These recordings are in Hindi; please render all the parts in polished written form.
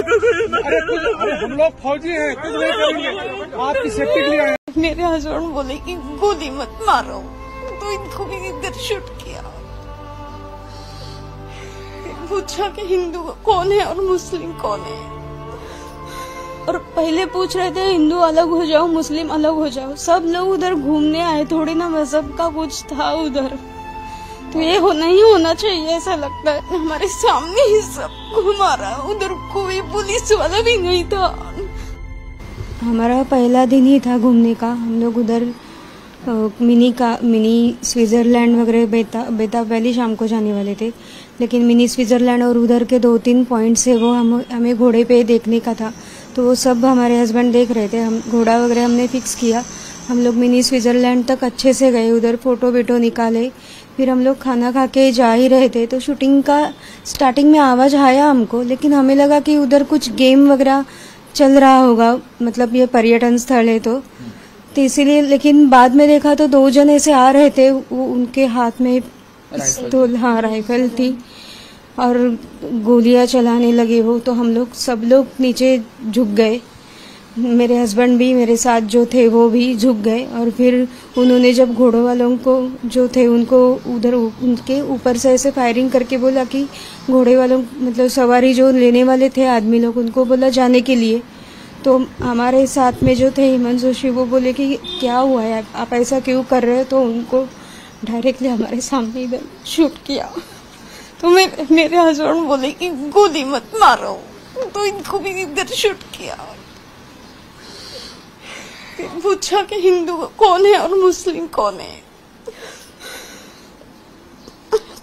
अरे हम लोग फौजी हैं, कुछ नहीं करेंगे, आपकी सेफ्टी के लिए आए। मेरे हस्बैंड बोले कि गोली मत मारो, तो इनको भी इधर शूट किया। पूछा कि हिंदू कौन है और मुस्लिम कौन है, और पहले पूछ रहे थे हिंदू अलग हो जाओ मुस्लिम अलग हो जाओ। सब लोग उधर घूमने आए, थोड़ी ना मजहब का कुछ था उधर। तो ये नहीं होना चाहिए, ऐसा लगता है। हमारे सामने ही सब घुमा रहा, उधर कोई पुलिस वाला भी नहीं था। हमारा पहला दिन ही था घूमने का। हम लोग उधर मिनी स्विट्जरलैंड वगैरह बेताब वैली शाम को जाने वाले थे, लेकिन मिनी स्विट्जरलैंड और उधर के 2-3 पॉइंट्स है वो हमें घोड़े पे देखने का था। तो वो सब हमारे हस्बैंड देख रहे थे। हम घोड़ा वगैरह हमने फिक्स किया। हम लोग मिनी स्विट्जरलैंड तक अच्छे से गए, उधर फोटो वीटो निकाले। फिर हम लोग खाना खा के जा ही रहे थे, तो शूटिंग का स्टार्टिंग में आवाज़ आया हमको, लेकिन हमें लगा कि उधर कुछ गेम वगैरह चल रहा होगा, मतलब ये पर्यटन स्थल है तो इसीलिए। लेकिन बाद में देखा तो 2 जन ऐसे आ रहे थे, वो उनके हाथ में पिस्तौल, हाँ राइफल थी, और गोलियां चलाने लगे वो। तो हम लोग सब लोग नीचे झुक गए। मेरे हस्बैंड भी, मेरे साथ जो थे वो भी झुक गए। और फिर उन्होंने जब घोड़ों वालों को जो थे उनको उधर उनके ऊपर से ऐसे फायरिंग करके बोला कि घोड़े वालों, मतलब सवारी जो लेने वाले थे आदमी लोग, उनको बोला जाने के लिए। तो हमारे साथ में जो थे हेमंत जोशी, वो बोले कि क्या हुआ है, आप ऐसा क्यों कर रहे हो। तो उनको डायरेक्टली हमारे सामने इधर शूट किया। तो मेरे हस्बैंड बोले कि गोली मत मारो, तो इनको भी इधर शूट किया। पूछा कि हिंदू कौन है और मुस्लिम कौन है,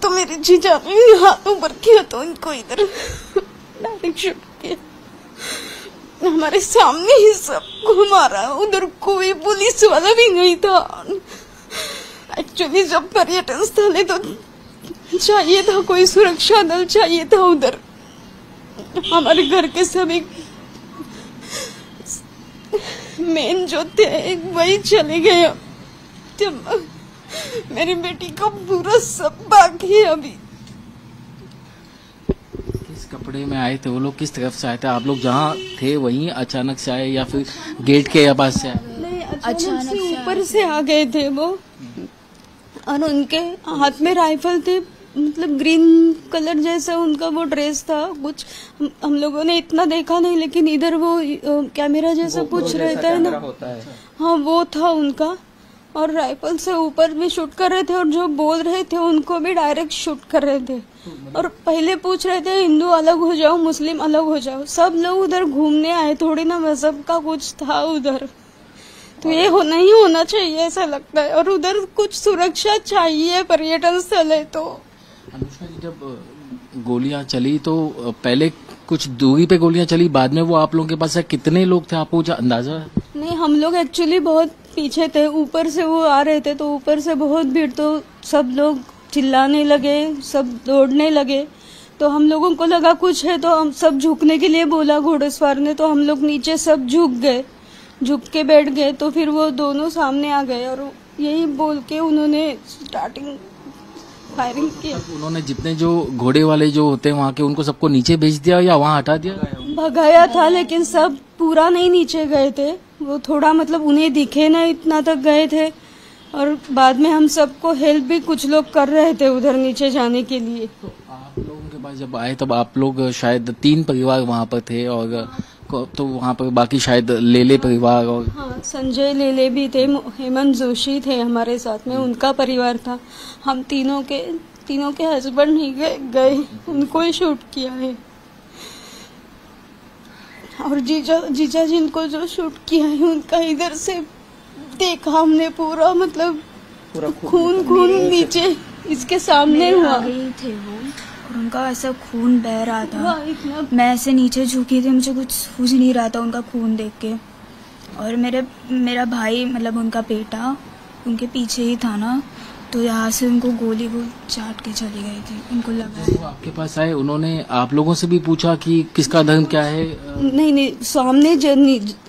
तो मेरे जीजा ने हाथ ऊपर किया तो इनको इधर डायरेक्ट शूट किया। हमारे सामने ही सब घुमा रहा, उधर कोई पुलिस वाला भी नहीं था। एक्चुअली जब पर्यटन स्थल है तो चाहिए था, कोई सुरक्षा दल चाहिए था उधर। हमारे घर के सभी मेन जो थे वही चले गए। जब मेरी बेटी का पूरा सब बाकी है अभी। किस कपड़े में आए थे वो लोग, किस तरफ से आए थे? आप लोग जहाँ थे वहीं अचानक से आए या फिर गेट के पास से आए? नहीं, अचानक से ऊपर से आ गए थे वो, और उनके हाथ में राइफल थे, मतलब ग्रीन कलर जैसा उनका वो ड्रेस था कुछ। हम लोगों ने इतना देखा नहीं, लेकिन इधर वो कैमरा जैसा कुछ रहता है ना, हाँ वो था उनका। और राइफल से ऊपर भी शूट कर रहे थे, और जो बोल रहे थे उनको भी डायरेक्ट शूट कर रहे थे। और पहले पूछ रहे थे हिंदू अलग हो जाओ मुस्लिम अलग हो जाओ। सब लोग उधर घूमने आए, थोड़ी ना मजहब का कुछ था उधर। तो ये नहीं होना चाहिए, ऐसा लगता है। और उधर कुछ सुरक्षा चाहिए, पर्यटन स्थल है तो। अनुष्का जी, जब गोलियां चली तो पहले कुछ दूरी पे गोलियां चली, बाद में वो आप लोगों के पास है, कितने लोग थे आपको अंदाजा है? नहीं, हम लोग एक्चुअली बहुत पीछे थे, ऊपर से वो आ रहे थे तो ऊपर से बहुत भीड़, तो सब लोग चिल्लाने लगे, सब दौड़ने लगे। तो हम लोगों को लगा कुछ है, तो हम सब झुकने के लिए बोला घोड़सवार ने, तो हम लोग नीचे सब झुक गए, झुक के बैठ गए। तो फिर वो दोनों सामने आ गए और यही बोल के उन्होंने स्टार्टिंग फायरिंग किया। उन्होंने जितने जो घोड़े वाले जो होते हैं वहाँ के, उनको सबको नीचे भेज दिया या वहाँ हटा दिया? भगाया था, लेकिन सब पूरा नहीं नीचे गए थे, वो थोड़ा मतलब उन्हें दिखे ना इतना तक गए थे। और बाद में हम सबको हेल्प भी कुछ लोग कर रहे थे उधर नीचे जाने के लिए। तो आप लोगों के पास जब आए तब आप लोग शायद 3 परिवार वहाँ पर थे, और तो वहाँ पर बाकी शायद लेले परिवार, और हाँ संजय लेले भी थे, हेमंत जोशी थे हमारे साथ में, उनका परिवार था। हम तीनों के हस्बैंड ही गए, उनको ही शूट किया है। और जीजा जिनको जो शूट किया है उनका इधर से देखा हमने पूरा, मतलब खून नीचे इसके सामने हुआ थे वो, और उनका ऐसा खून बह रहा था। मैं ऐसे नीचे झुकी थी, मुझे कुछ सूझ नहीं रहा था उनका खून देख के। और मेरा भाई, मतलब उनका बेटा उनके पीछे ही था ना, तो यहाँ से उनको गोली वो चाट के चली गई थी। उनको लगा वो आपके पास आए, उन्होंने आप लोगों से भी पूछा कि किसका धर्म क्या है? नहीं, सामने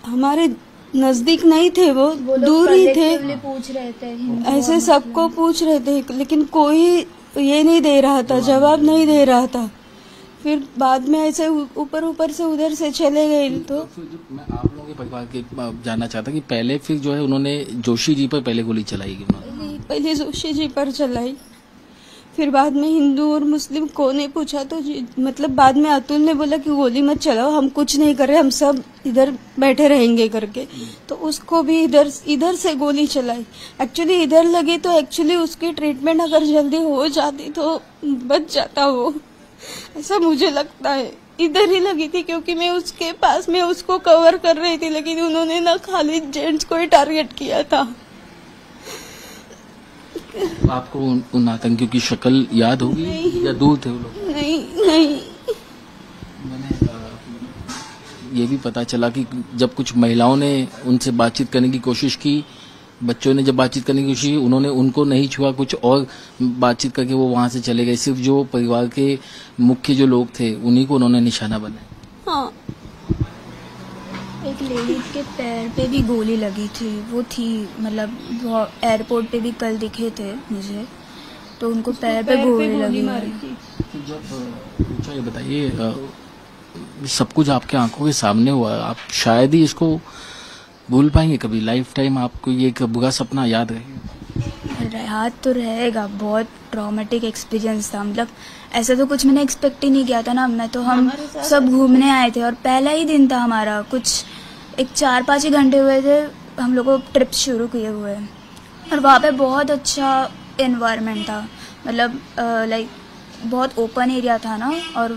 हमारे नजदीक नहीं थे, वो दूर ही थे, पूछ रहे थे, ऐसे सबको पूछ रहे थे, लेकिन कोई ये नहीं दे रहा था, जवाब नहीं दे रहा था। फिर बाद में ऐसे ऊपर ऊपर से उधर से चले गए। तो फिर मैं आप लोगों के परिवार के जानना चाहता कि पहले फिर जो है उन्होंने जोशी जी पर पहले गोली चलाई पहले जोशी जी पर चलाई, फिर बाद में हिंदू और मुस्लिम को ने पूछा तो मतलब बाद में अतुल ने बोला कि गोली मत चलाओ, हम कुछ नहीं कर रहे, हम सब इधर बैठे रहेंगे करके। तो उसको भी इधर से गोली चलाई। एक्चुअली इधर लगी तो एक्चुअली उसकी ट्रीटमेंट अगर जल्दी हो जाती तो बच जाता वो, ऐसा मुझे लगता है। इधर ही लगी थी क्योंकि मैं उसके पास में उसको कवर कर रही थी, लेकिन उन्होंने ना खाली जेंट्स को ही टारगेट किया था। आपको उन आतंकियों की शक्ल याद होगी या दूर थे वो लोग? नहीं। मैंने ये भी पता चला कि जब कुछ महिलाओं ने उनसे बातचीत करने की कोशिश की, बच्चों ने जब बातचीत करने की कोशिश की, उन्होंने उनको नहीं छुआ, कुछ और बातचीत करके वो वहां से चले गए। सिर्फ जो परिवार के मुख्य जो लोग थे उन्हीं को उन्होंने निशाना बनाया। हाँ, एक लेडी के पैर पे भी गोली लगी थी, वो थी मतलब एयरपोर्ट पे भी कल दिखे थे मुझे, तो उनको पैर पे गोली लगी मारी थी। अच्छा ये बताइए, सब कुछ आपके आंखों के सामने हुआ, आप शायद ही इसको भूल पाएंगे कभी, लाइफ टाइम आपको ये एक बुरा सपना याद रहेगा? याद तो रहेगा, बहुत ट्रॉमेटिक एक्सपीरियंस था। मतलब ऐसा तो कुछ मैंने एक्सपेक्ट ही नहीं किया था ना। मैं तो हम सब घूमने आए थे और पहला ही दिन था हमारा, कुछ एक 4-5 ही घंटे हुए थे हम लोग को ट्रिप शुरू किए हुए, और वहाँ पे बहुत अच्छा एनवायरनमेंट था। मतलब लाइक बहुत ओपन एरिया था ना, और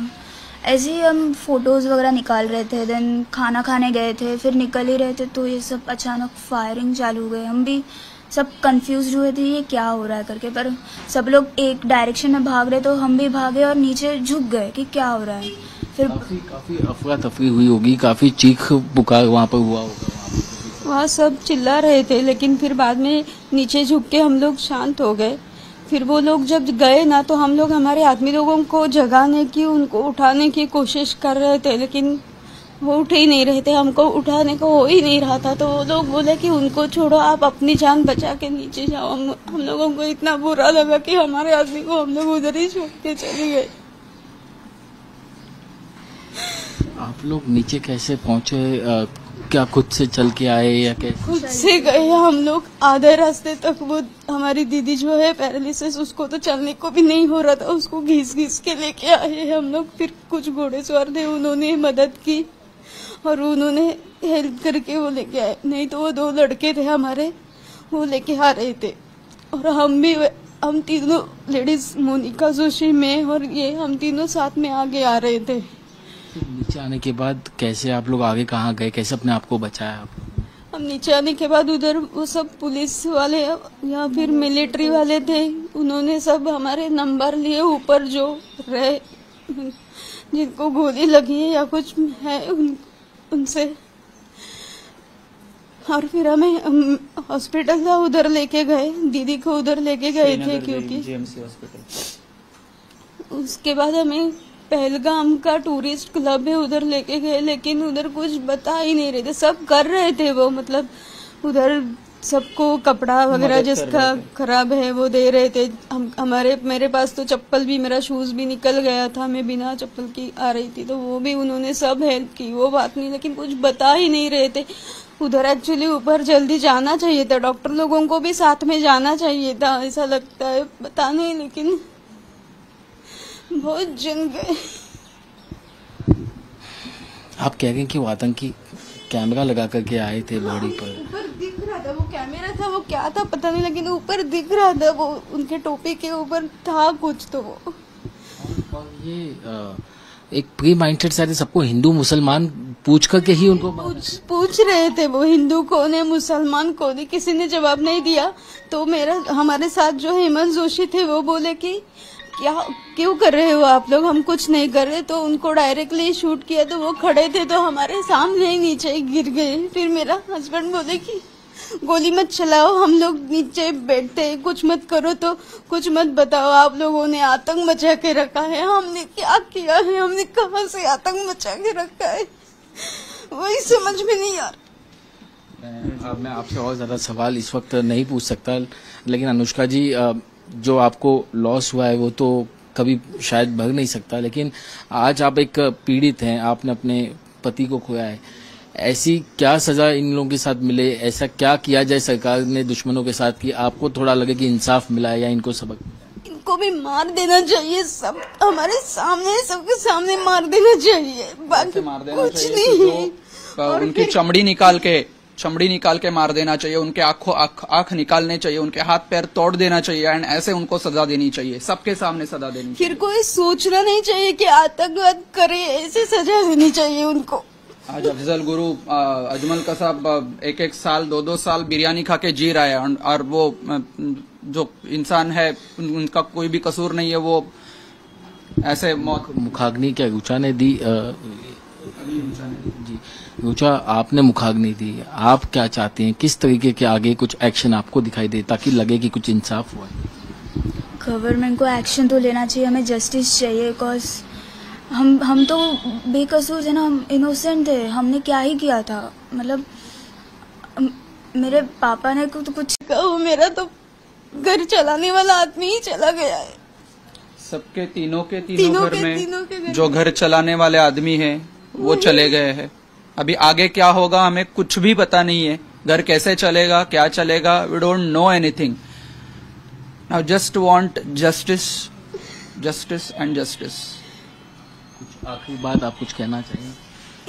ऐसे ही हम फोटोज़ वगैरह निकाल रहे थे, देन खाना खाने गए थे, फिर निकल ही रहे थे तो ये सब अचानक फायरिंग चालू हो गई। हम भी सब कंफ्यूज हुए थे ये क्या हो रहा है करके, पर सब लोग एक डायरेक्शन में भाग रहे तो हम भी भागे और नीचे झुक गए कि क्या हो रहा है। फिर काफी अफरा तफरी हुई होगी, काफी चीख पुकार वहाँ पर हुआ होगा। वहाँ सब चिल्ला रहे थे, लेकिन फिर बाद में नीचे झुक के हम लोग शांत हो गए। फिर वो लोग जब गए ना तो हम लोग हमारे आदमी लोगों को जगाने की, उनको उठाने की कोशिश कर रहे थे, लेकिन वो उठ ही नहीं रहे थे, हमको उठाने को हो ही नहीं रहा था। तो वो लोग बोले कि उनको छोड़ो, आप अपनी जान बचा के नीचे जाओ। हम लोगों को इतना बुरा लगा कि हमारे आदमी को हम लोग उधर ही छोड़ के चले गए। आप लोग नीचे कैसे पहुंचे? क्या खुद से चल के आए या कैसे? खुद से गए हम लोग आधे रास्ते तक। वो हमारी दीदी जो है पैरालिसिस, उसको तो चलने को भी नहीं हो रहा था, उसको घिस के लेके आए हम लोग। फिर कुछ घोड़ेसवार थे, उन्होंने मदद की और उन्होंने हेल्प करके वो लेके आए। नहीं तो वो 2 लड़के थे हमारे, वो लेके आ रहे थे, और हम तीनों लेडीज, मोनिका, जोशी, मैं और ये, हम तीनों साथ में आगे आ रहे थे। नीचे आने के बाद कैसे आप लोग आगे कहाँ गए, कैसे अपने आप को बचाया आप? हम नीचे आने के बाद उधर वो सब पुलिस वाले या फिर मिलिट्री वाले थे, उन्होंने सब हमारे नंबर लिए, ऊपर जो रहे जिनको गोली लगी है या कुछ है उनसे, और फिर हमें हॉस्पिटल था उधर लेके गए, दीदी को उधर लेके गए थे क्योंकि जीएमसी हॉस्पिटल। उसके बाद हमें पहलगाम का टूरिस्ट क्लब है उधर लेके गए, लेकिन उधर कुछ बता ही नहीं रहे थे, सब कर रहे थे वो, मतलब उधर सबको कपड़ा वगैरह जिसका खराब है वो दे रहे थे। मेरे पास तो चप्पल भी, मेरा शूज भी निकल गया था, मैं बिना चप्पल की आ रही थी, तो वो भी उन्होंने सब हेल्प की, वो बात नहीं, लेकिन कुछ बता ही नहीं रहे थे उधर। एक्चुअली ऊपर जल्दी जाना चाहिए था, डॉक्टर लोगों को भी साथ में जाना चाहिए था, ऐसा लगता है, पता नहीं, लेकिन बहुत जन गए। आप कह रहे हैं कि वो आतंकी कैमरा लगा करके आए थे बॉडी पर? ऊपर दिख रहा था, वो कैमरा था, वो क्या था पता नहीं, लेकिन ऊपर दिख रहा था, वो उनके टोपी के ऊपर था कुछ तो वो। और ये एक प्री माइंडेड शायद सबको हिंदू मुसलमान पूछ करके ही उनको पूछ रहे थे वो हिंदू कौन है मुसलमान कौन है, किसी ने जवाब नहीं दिया। तो हमारे साथ जो हेमंत जोशी थे वो बोले कि क्या क्यों कर रहे हो आप लोग, हम कुछ नहीं कर रहे, तो उनको डायरेक्टली शूट किया, तो वो खड़े थे तो हमारे सामने ही नीचे गिर गए। फिर मेरा हस्बैंड बोले कि गोली मत चलाओ, हम लोग नीचे बैठते, कुछ मत करो, तो कुछ मत बताओ, आप लोगों ने आतंक मचा के रखा है। हमने क्या किया है, हमने कहां से आतंक मचा के रखा है, वही समझ में नहीं आ रहा। मैं आपसे और ज्यादा सवाल इस वक्त नहीं पूछ सकता, लेकिन अनुष्का जी, जो आपको लॉस हुआ है वो तो कभी शायद भर नहीं सकता, लेकिन आज आप एक पीड़ित हैं, आपने अपने पति को खोया है। ऐसी क्या सजा इन लोगों के साथ मिले, ऐसा क्या किया जाए सरकार ने दुश्मनों के साथ कि आपको थोड़ा लगे कि इंसाफ मिला है या इनको सबक मिला? इनको भी मार देना चाहिए, सब हमारे सामने, सबके सामने मार देना चाहिए, बाकी मार देना कुछ चाहिए नहीं। और उनकी चमड़ी निकाल के मार देना चाहिए, उनके आंख निकालने चाहिए, उनके हाथ पैर तोड़ देना चाहिए एंड ऐसे उनको सजा देनी चाहिए, सबके सामने सजा देनी चाहिए। फिर कोई सोचना नहीं चाहिए कि आतंकवाद करे, ऐसे सजा देनी चाहिए उनको। आज अफजल गुरु अजमल का साहब 1-1 साल 2-2 साल बिरयानी खा के जी रहा है और वो जो इंसान है उनका कोई भी कसूर नहीं है, वो ऐसे मौत। मुखाग्नि क्या रुचा ने दी? जी रुचा, आपने मुखाग्नि दी, आप क्या चाहते हैं, किस तरीके के आगे कुछ एक्शन आपको दिखाई दे ताकि लगे कि कुछ इंसाफ हुआ है? गवर्नमेंट को एक्शन तो लेना चाहिए, हमें जस्टिस चाहिए। बिकॉज हम तो बेकसूर थे ना, हम इनोसेंट थे, हमने क्या ही किया था। मतलब मेरे पापा ने कुछ कहो, मेरा तो घर चलाने वाला आदमी ही चला गया है। सबके तीनों घर में जो घर चलाने वाले आदमी हैं वो चले गए हैं। अभी आगे क्या होगा हमें कुछ भी पता नहीं है, घर कैसे चलेगा, क्या चलेगा, we don't know anything. Now just want justice and justice. कुछ आखिरी बात आप कुछ कहना चाहिए?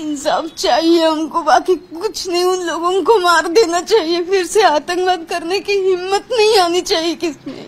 इंसाफ चाहिए हमको, बाकी कुछ नहीं। उन लोगों को मार देना चाहिए, फिर से आतंकवाद करने की हिम्मत नहीं आनी चाहिए किसमें।